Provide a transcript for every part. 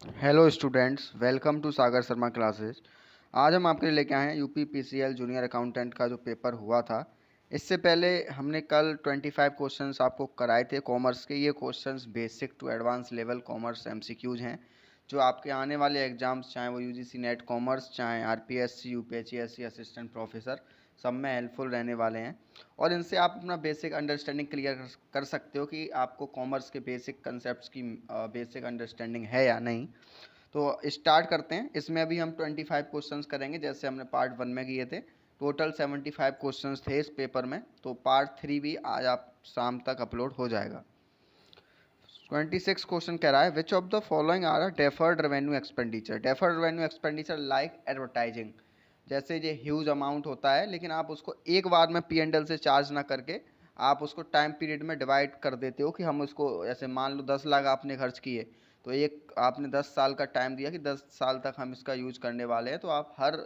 Hello students, welcome to Sagar Sharma classes. आज हम आपके लिए लेके आए हैं यूपी पीसीएल जूनियर अकाउंटेंट का जो पेपर हुआ था। इससे पहले हमने कल 25 क्वेश्चंस आपको कराए थे कॉमर्स के। ये questions basic to advance level commerce MCQs हैं, जो आपके आने वाले एग्जाम्स, चाहे वो यूजीसी नेट कॉमर्स, चाहे आरपीएससी, यूपीएससी असिस्टेंट प्रोफेसर, सब में हेल्पफुल रहने वाले हैं। और इनसे आप अपना बेसिक अंडरस्टैंडिंग क्लियर कर सकते हो कि आपको कॉमर्स के बेसिक कंसेप्ट की बेसिक अंडरस्टैंडिंग है या नहीं। तो स्टार्ट करते हैं। इसमें अभी हम 25 क्वेश्चंस करेंगे, जैसे हमने पार्ट 1 में किए थे। टोटल 75 क्वेश्चंस थे इस पेपर में। तो पार्ट 3 भी आज आप शाम तक अपलोड हो जाएगा। 26 क्वेश्चन कह रहा है, which of the following are a deferred revenue expenditure. Deferred revenue expenditure like advertising. जैसे ये ह्यूज अमाउंट होता है, लेकिन आप उसको एक बार में P&L से चार्ज ना करके आप उसको टाइम पीरियड में डिवाइड कर देते हो कि हम उसको, जैसे मान लो 10 लाख आपने खर्च किए, तो एक आपने 10 साल का टाइम दिया कि 10 साल तक हम इसका यूज करने वाले हैं, तो आप हर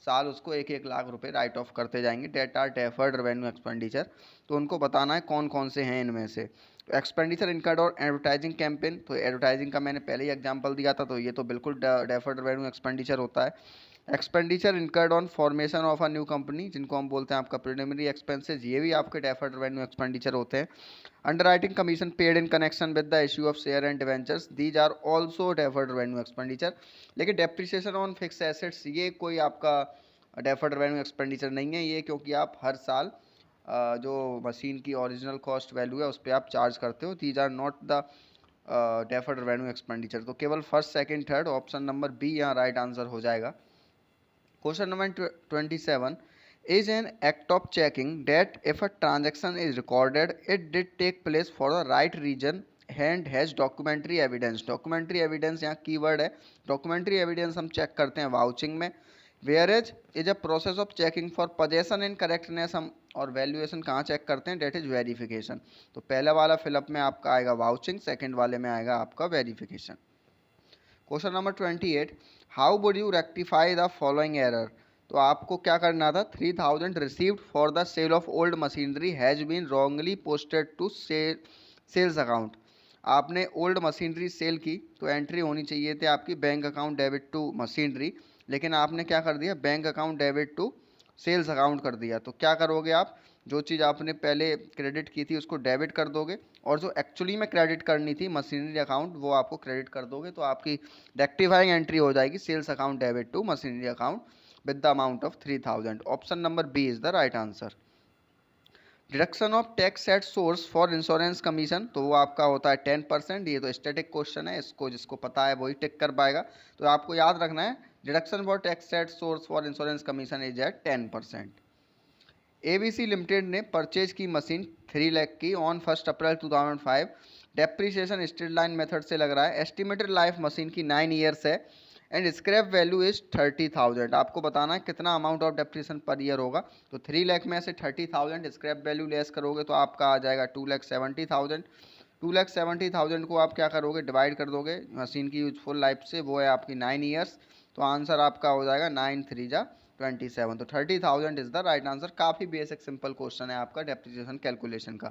साल उसको 1-1 लाख रुपए राइट ऑफ करते जाएंगे। That are deferred revenue expenditure. तो उनको बताना है कौन कौन से हैं इनमें से। तो एक्सपेंडिचर इनकर्ड और एडवर्टाइजिंग कैंपेन, तो एडवर्टाइजिंग का मैंने पहले ही एग्जांपल दिया था, तो ये तो बिल्कुल डेफर्ड रेवेन्यू एक्सपेंडिचर होता है। Expenditure incurred on formation of a new company, जिनको हम बोलते हैं आपका प्रिलिमिनरी एक्सपेंसेस, ये भी आपके डेफर्ड रेवेन्यू एक्सपेंडिचर होते हैं। Underwriting commission paid in connection with the issue of share and debentures, these are also deferred revenue expenditure. लेकिन डेप्रिसिएशन ऑन फिक्स एसेट्स, ये कोई आपका डेफर्ड रेवेन्यू एक्सपेंडिचर नहीं है ये, क्योंकि आप हर साल जो मशीन की ओरिजिनल कॉस्ट वैल्यू है उस पर आप चार्ज करते हो। These are not the deferred revenue expenditure. तो केवल first, second, third, option number B यहाँ राइट आंसर हो जाएगा। Question number 27 is an act of checking that if a transaction is recorded it did take place for the right reason and has documentary evidence। documentary evidence यहाँ keyword है। documentary evidence हम check करते हैं vouching में। whereas is a process of checking for possession and correctness हम और valuation कहाँ check करते हैं, डेट इज वेरिफिकेशन। तो पहले वाला फिलअप में आपका आएगा वाउचिंग, सेकंड वाले में आएगा आपका verification. Question number 28, how would you rectify the following error. तो आपको क्या करना था, 3000 received for the sale of old machinery has been wrongly posted to sales account. आपने ओल्ड मशीनरी सेल की तो एंट्री होनी चाहिए थी आपकी bank account debit to machinery, लेकिन आपने क्या कर दिया, bank account debit to sales account कर दिया। तो क्या करोगे आप, जो चीज़ आपने पहले क्रेडिट की थी उसको डेबिट कर दोगे, और जो एक्चुअली में क्रेडिट करनी थी मशीनरी अकाउंट, वो आपको क्रेडिट कर दोगे। तो आपकी रेक्टिफाइंग एंट्री हो जाएगी sales account debit to machinery account with the amount of 3000। Option number B is the right answer. Deduction of tax at source for insurance commission, तो वो आपका होता है 10%। ये तो स्टैटिक क्वेश्चन है, इसको जिसको पता है वही टिक कर पाएगा। तो आपको याद रखना है, deduction for tax at source for insurance commission is at 10%। ABC limited ने परचेज की मशीन 3 लाख की on 1 April 2005। Depreciation straight line method से लग रहा है। एस्टिमेटेड लाइफ मशीन की 9 ईयर्स है एंड स्क्रैप वैल्यू इज 30,000। आपको बताना है कितना amount of depreciation per year होगा। तो 3 लाख में से 30,000 स्क्रैप वैल्यू लेस करोगे तो आपका आ जाएगा 2,70,000। 2,70,000 को आप क्या करोगे, डिवाइड कर दोगे मशीन की यूजफुल लाइफ से, वो है आपकी 9 ईयर्स। तो आंसर आपका हो जाएगा 9×3=27। तो 30,000 इज द राइट आंसर। काफ़ी बेसिक सिंपल क्वेश्चन है आपका डेप्रिसिएशन कैलकुलेशन का।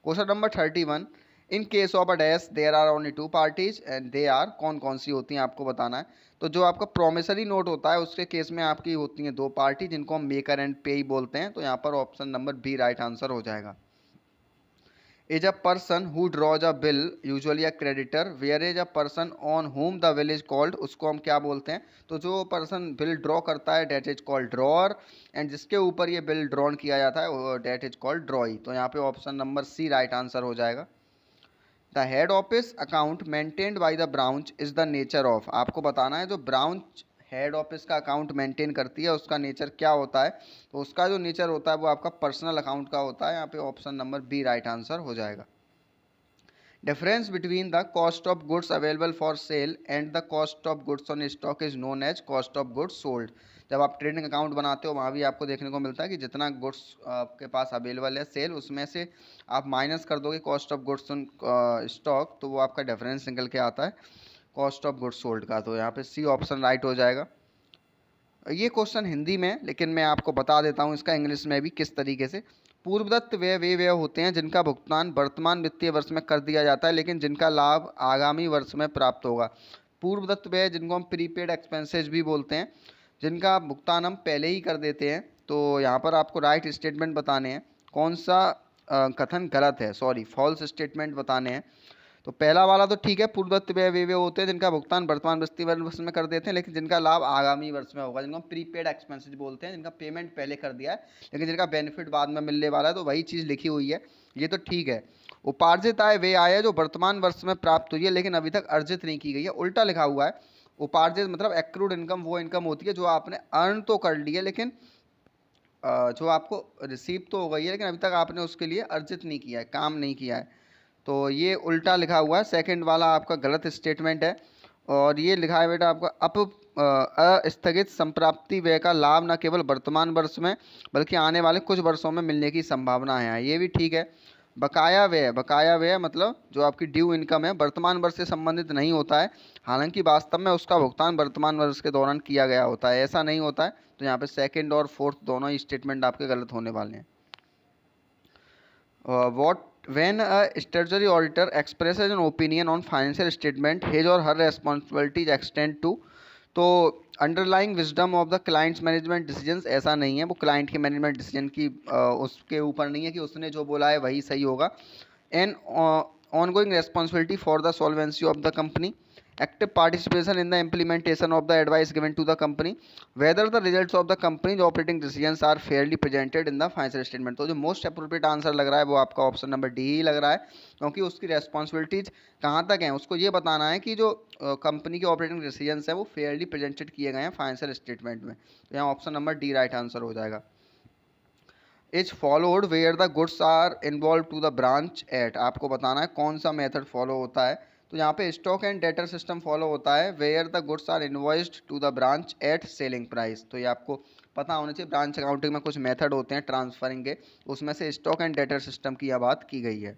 Question number 31, in case of a dash there are only 2 parties and they are, कौन कौन सी होती हैं आपको बताना है। तो जो आपका प्रोमिसरी नोट होता है उसके केस में आपकी होती हैं 2 पार्टी, जिनको हम मेकर एंड पे ही बोलते हैं। तो यहाँ पर option number B right answer हो जाएगा। is a person who draws a bill, usually a creditor, whereas a person on whom the bill is called, उसको हम क्या बोलते हैं। तो जो पर्सन बिल ड्रॉ करता है that is called drawer, and जिसके ऊपर ये बिल ड्रॉन किया जाता है डेट इज कॉल्ड ड्रॉई। तो यहाँ पे option number C right answer हो जाएगा। The head office account maintained by the branch is the nature of, आपको बताना है जो ब्रांच हेड ऑफिस का अकाउंट मेंटेन करती है उसका नेचर क्या होता है। तो उसका जो नेचर होता है वो आपका पर्सनल अकाउंट का होता है। यहाँ पे option number B right answer हो जाएगा। Difference between the cost of goods available for sale and the cost of goods on stock is known as cost of goods sold. जब आप ट्रेडिंग अकाउंट बनाते हो वहाँ भी आपको देखने को मिलता है कि जितना गुड्स आपके पास अवेलेबल है सेल, उसमें से आप माइनस कर दोगे cost of goods on stock, तो वो आपका डिफरेंस निकल के आता है कॉस्ट ऑफ गुड्स सोल्ड का। तो यहाँ पे सी ऑप्शन राइट हो जाएगा। ये क्वेश्चन हिंदी में, लेकिन मैं आपको बता देता हूँ इसका इंग्लिश में भी किस तरीके से। पूर्वदत्त व्यय वे व्यय होते हैं जिनका भुगतान वर्तमान वित्तीय वर्ष में कर दिया जाता है, लेकिन जिनका लाभ आगामी वर्ष में प्राप्त होगा। पूर्वदत्त व्यय जिनको हम प्रीपेड एक्सपेंसेस भी बोलते हैं, जिनका भुगतान हम पहले ही कर देते हैं। तो यहाँ पर आपको राइट स्टेटमेंट बताने हैं, कौन सा कथन गलत है, सॉरी फॉल्स स्टेटमेंट बताने हैं। तो पहला वाला तो ठीक है, पूर्वदत्त व्यय वे होते हैं जिनका भुगतान वर्तमान वित्तीय वर्ष में कर देते हैं लेकिन जिनका लाभ आगामी वर्ष में होगा, जिनको हम प्रीपेड एक्सपेंसेस बोलते हैं, जिनका पेमेंट पहले कर दिया है लेकिन जिनका बेनिफिट बाद में मिलने वाला है, तो वही चीज़ लिखी हुई है, ये तो ठीक है। उपार्जित आय वे आय है जो वर्तमान वर्ष में प्राप्त हुई है लेकिन अभी तक अर्जित नहीं की गई है, उल्टा लिखा हुआ है। उपार्जित मतलब एक्रूड इनकम वो इनकम होती है जो आपने अर्न तो कर ली है लेकिन जो आपको रिसीव तो हो गई है लेकिन अभी तक आपने उसके लिए अर्जित नहीं किया है, काम नहीं किया है। तो ये उल्टा लिखा हुआ है, सेकंड वाला आपका गलत स्टेटमेंट है। और ये लिखा है बेटा आपका अस्थगित संप्राप्ति व्यय का लाभ न केवल वर्तमान वर्ष में बल्कि आने वाले कुछ वर्षों में मिलने की संभावना है, ये भी ठीक है। बकाया व्यय मतलब जो आपकी ड्यू इनकम है वर्तमान वर्ष से संबंधित नहीं होता है, हालांकि वास्तव में उसका भुगतान वर्तमान वर्ष के दौरान किया गया होता है, ऐसा नहीं होता है। तो यहाँ पे सेकंड और फोर्थ दोनों ही स्टेटमेंट आपके गलत होने वाले हैं। When a statutory auditor expresses an opinion on financial statement, his or her responsibilities extend to, तो underlying wisdom of the clients management decisions ऐसा नहीं है, वो क्लाइंट के मैनेजमेंट डिसीजन की उसके ऊपर नहीं है कि उसने जो बोला है वही सही होगा। An ongoing responsibility for the solvency of the company, active participation in the implementation of the advice given to the company, whether the results of the company's operating decisions are fairly presented in the financial statement। तो जो most appropriate answer लग रहा है वो आपका option number D ही लग रहा है, क्योंकि उसकी रेस्पॉन्सिबिलिटीज कहाँ तक हैं, उसको ये बताना है कि जो कंपनी के ऑपरेटिंग डिसीजंस हैं वो फेयरली प्रेजेंटेड किए गए हैं फाइनेंशियल स्टेटमेंट में। तो यहाँ option number D right answer हो जाएगा। Is followed where the goods are involve to the branch at, आपको बताना है कौन सा मेथड फॉलो होता है। तो यहाँ पे stock and debtor system follow होता है, where the goods are invoiced to the branch at selling price. तो ये आपको पता होना चाहिए, ब्रांच अकाउंटिंग में कुछ मेथड होते हैं ट्रांसफरिंग के, उसमें से स्टॉक एंड डेटर सिस्टम की यह बात की गई है।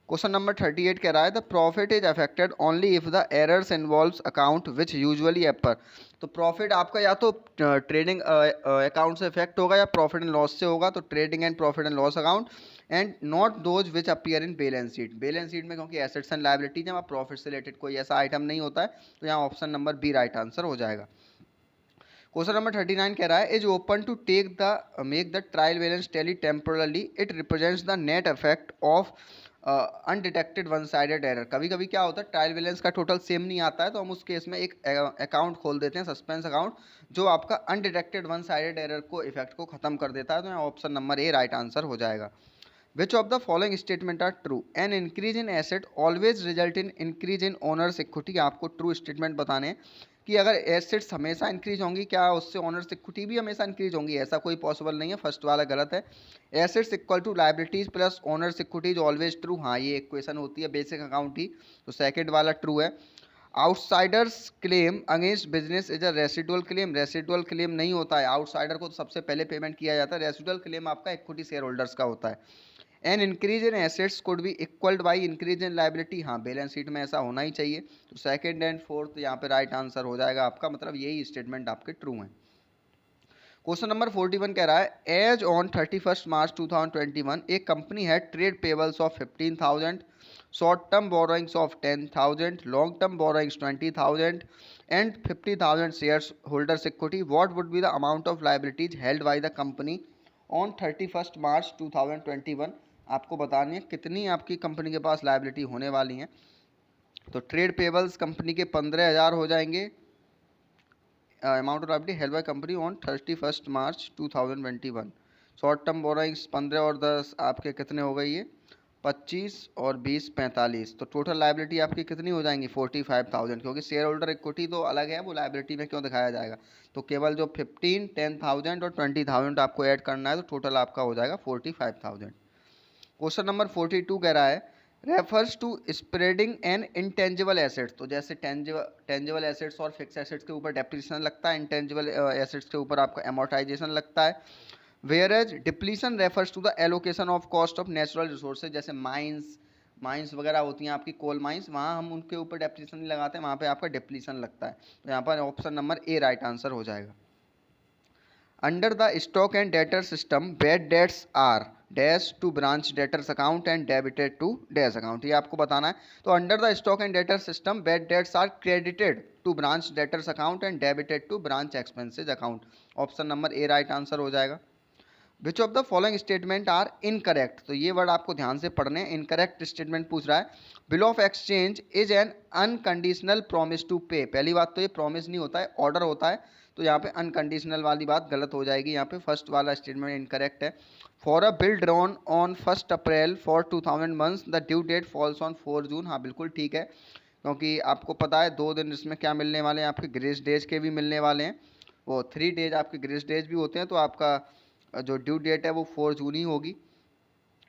क्वेश्चन नंबर 38 कह रहा है the profit is affected only if the errors involves account which usually एपर। तो प्रॉफिट आपका या तो ट्रेडिंग अकाउंट से इफेक्ट होगा या प्रॉफिट एंड लॉस से होगा, तो trading and profit and loss account and not those which appear in balance sheet. Balance sheet में क्योंकि एसेट्स एंड लायबिलिटीज है, वहाँ प्रॉफिट से रिलेटेड कोई ऐसा आइटम नहीं होता है, तो यहाँ option number B right answer हो जाएगा। क्वेश्चन नंबर 39 कह रहा है is open to make the trial balance tally temporarily, it represents the net effect of undetected one sided error. कभी कभी क्या होता है ट्रायल बैलेंस का टोटल सेम नहीं आता है, तो हम उस केस में एक अकाउंट खोल देते हैं सस्पेंस अकाउंट, जो आपका अनडिटेक्टेड वन साइडेड एरर को इफेक्ट को खत्म कर देता है। तो यहाँ option number A right answer हो जाएगा। Which of the following statement are true, an increase in asset always result in increase in owners equity. आपको ट्रू स्टेटमेंट बताने हैं कि अगर एसेट्स हमेशा इंक्रीज होंगी, क्या उससे ओनर्स इक्विटी भी हमेशा इंक्रीज होंगी, ऐसा कोई पॉसिबल नहीं है, फर्स्ट वाला गलत है। Assets equal to liabilities plus owners equities always true, हाँ ये इक्वेशन होती है बेसिक अकाउंट की, तो सेकंड वाला ट्रू है। Outsiders claim against business is a residual claim, residual claim नहीं होता है, आउटसाइडर को तो सबसे पहले पेमेंट किया जाता है, रेसिडुअल क्लेम आपका इक्विटी शेयर होल्डर्स का होता है। N increase in assets could be equalled by increase in liability, हाँ बैलेंस शीट में ऐसा होना ही चाहिए, तो सेकंड एंड फोर्थ यहाँ पे राइट आंसर हो जाएगा आपका, मतलब यही स्टेटमेंट आपके ट्रू हैं। क्वेश्चन नंबर 41 कह रहा है एज ऑन 31 मार्च 2021 एक कंपनी है trade payables of 15,000, short term borrowings of 10,000, long term borrowings 20,000 and 50,000 shares holders equity. What would be the amount of liabilities held by the company on 31 मार्च 2021। आपको बतानी है कितनी आपकी कंपनी के पास लाइबिलिटी होने वाली हैं। तो ट्रेड पेबल्स कंपनी के 15,000 हो जाएंगे, amount of liability held by company on 31 March 2021। Short term borrowings 15 और 10 आपके कितने हो गए, ये 25 और 20 45, तो टोटल लाइबिलिटी आपकी कितनी हो जाएंगी 45,000, क्योंकि शेयर होल्डर इक्विटी तो अलग है, वो लाइबिलिटी में क्यों दिखाया जाएगा, तो केवल जो 15, 10,000 और 20,000 आपको ऐड करना है, तो टोटल आपका हो जाएगा 45,000। क्वेश्चन नंबर 42 कह रहा है refers to spreading an intangible assets. तो जैसे टेंजिबल एसेट्स और फिक्स एसेट्स के ऊपर डेप्रिसिएशन लगता है, इंटेंजिबल एसेट्स के ऊपर आपका एमोर्टाइजेशन लगता है। Whereas depletion refers to the allocation of cost of natural resources, जैसे माइंस वगैरह होती हैं आपकी कोल माइंस, वहाँ हम उनके ऊपर डेप्रिसिएशन नहीं लगाते हैं, वहाँ पे आपका डिप्लीशन लगता है। तो यहाँ पर option number A right answer हो जाएगा। Under the stock and debtor system bad debts are dash to branch debtors account and debited to dash account, ये आपको बताना है। तो under the stock and debtor system bad debts are credited to branch debtors account and debited to branch expenses account. Option number A right answer हो जाएगा। Which of the following statement are incorrect, तो ये word आपको ध्यान से पढ़ने हैं। Incorrect statement पूछ रहा है। Bill of exchange is an unconditional promise to pay, पहली बात तो ये प्रॉमिस नहीं होता है, ऑर्डर होता है, तो यहाँ पे अनकंडीशनल वाली बात गलत हो जाएगी, यहाँ पे फर्स्ट वाला स्टेटमेंट इनकरेक्ट है। For a bill drawn on 1 April for 2000 months the due date falls on 4 June, हाँ बिल्कुल ठीक है, क्योंकि आपको पता है 2 दिन इसमें क्या मिलने वाले हैं, आपके ग्रेस डेज के भी मिलने वाले हैं, वो 3 डेज आपके ग्रेस डेज भी होते हैं, तो आपका जो ड्यू डेट है वो 4 जून ही होगी।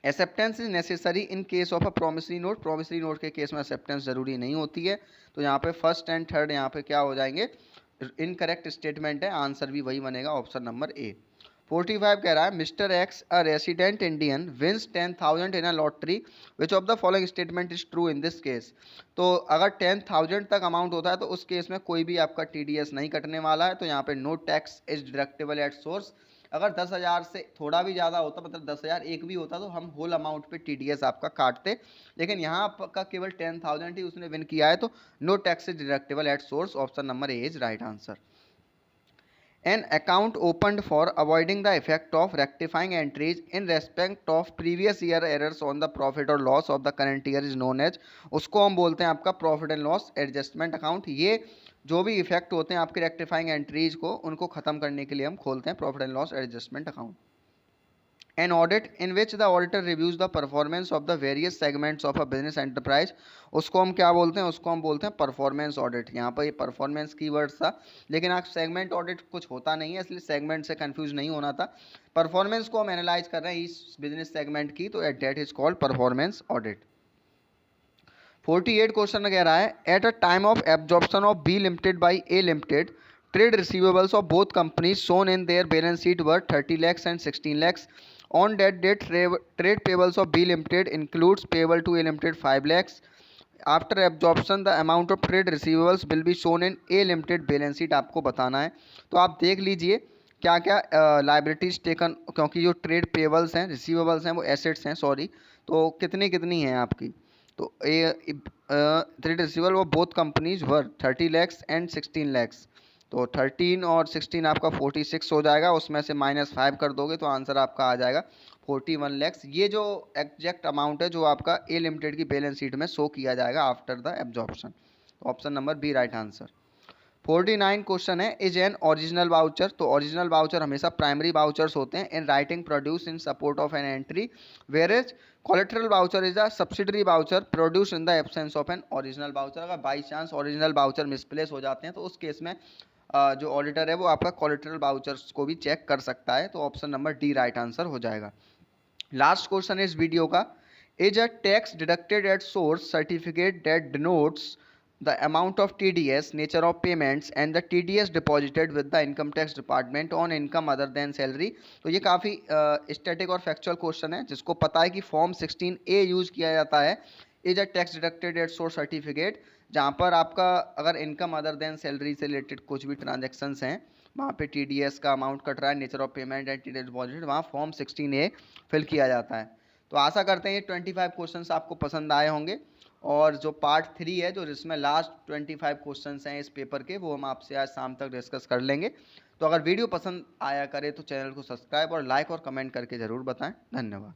Acceptance is necessary in case of a promissory note, promissory note के केस में एक्सेप्टेंस जरूरी नहीं होती है, तो यहाँ पे फर्स्ट एंड थर्ड यहाँ पे क्या हो जाएंगे, इनकरेक्ट स्टेटमेंट है, आंसर भी वही बनेगा, ऑप्शन नंबर ए। 45 कह रहा है mister X a resident Indian wins 10,000 in a lottery, which of the following statement is true in this case. तो अगर 10,000 तक अमाउंट होता है तो उस केस में कोई भी आपका TDS नहीं कटने वाला है, तो यहाँ पे no tax is deductible at source. अगर 10,000 से थोड़ा भी ज़्यादा होता, मतलब 10,000 एक भी होता, तो हम होल अमाउंट पे TDS आपका काटते, लेकिन यहाँ आपका केवल 10,000 ही उसने विन किया है, तो no tax is deductible at source, option number A is right answer. An account opened for avoiding the effect of rectifying entries in respect of previous year errors on the profit or loss of the current year is known as, उसको हम बोलते हैं आपका profit and loss adjustment account. ये जो भी effect होते हैं आपके रेक्टिफाइंग एंट्रीज को, उनको खत्म करने के लिए हम खोलते हैं profit and loss adjustment account. An audit in which the auditor reviews the performance of the various segments of a business enterprise, उसको हम क्या बोलते हैं, उसको हम बोलते हैं परफॉर्मेंस ऑडिट। यहाँ पर ये परफॉर्मेंस कीवर्ड था, लेकिन आज सेगमेंट ऑडिट कुछ होता नहीं है, इसलिए सेगमेंट से कंफ्यूज नहीं होना था। परफॉर्मेंस को हम एनालाइज कर रहे हैं इस बिजनेस सेगमेंट की, तो that is called performance audit. 48 question कह रहा है at a time of absorption of B limited by A limited, trade receivables of both companies shown in their balance sheet were 30 lakhs and 16 lakhs. On that date, trade payables of B Limited includes payable to A Limited 5 lakhs. After absorption, the amount of trade receivables will be shown in A Limited balance sheet, आपको बताना है। तो आप देख लीजिए क्या क्या liabilities taken, क्योंकि जो ट्रेड पेबल्स हैं, रिसीवेबल्स हैं, वो एसेट्स हैं, सॉरी, तो कितनी कितनी हैं आपकी, तो ट्रेड रिसीवेबल वो both companies were 30 lakhs and 16 lakhs, तो 13 और 16 आपका 46 हो जाएगा, उसमें से -5 कर दोगे तो आंसर आपका आ जाएगा 41 lakhs। ये जो एग्जैक्ट अमाउंट है जो आपका ए लिमिटेड की बैलेंस शीट में शो किया जाएगा after the absorption, option number B right answer. 49 question है इज एन ओरिजिनल वाउचर, तो ओरिजिनल वाउचर हमेशा प्राइमरी वाउचर्स होते हैं in writing produce in support of an entry, whereas collateral voucher is a subsidiary voucher produce in the absence of an original voucher. अगर by chance original voucher misplace हो जाते हैं तो उस case में जो ऑडिटर है वो आपका कोलेटरल वाउचर्स को भी चेक कर सकता है, तो option number D right answer हो जाएगा। लास्ट क्वेश्चन है इस वीडियो का, is a tax deducted at source certificate that denotes the amount of TDS, nature of payments and the TDS deposited with the income tax department on income other than salary. तो ये काफ़ी static और factual question है, जिसको पता है कि form 16A use किया जाता है, is a tax deducted at source certificate, जहाँ पर आपका अगर इनकम अदर देन सैलरी से रिलेटेड कुछ भी ट्रांजेक्शन्स हैं, वहाँ पे TDS का अमाउंट कट रहा है, nature of payment and TDS deposited, वहाँ फॉर्म 16A फिल किया जाता है। तो आशा करते हैं ये 25 क्वेश्चंस आपको पसंद आए होंगे, और जो पार्ट 3 है, जो जिसमें लास्ट 25 क्वेश्चंस हैं इस पेपर के, वो हम आपसे आज शाम तक डिस्कस कर लेंगे। तो अगर वीडियो पसंद आया करे तो चैनल को सब्सक्राइब और लाइक और कमेंट करके ज़रूर बताएं। धन्यवाद।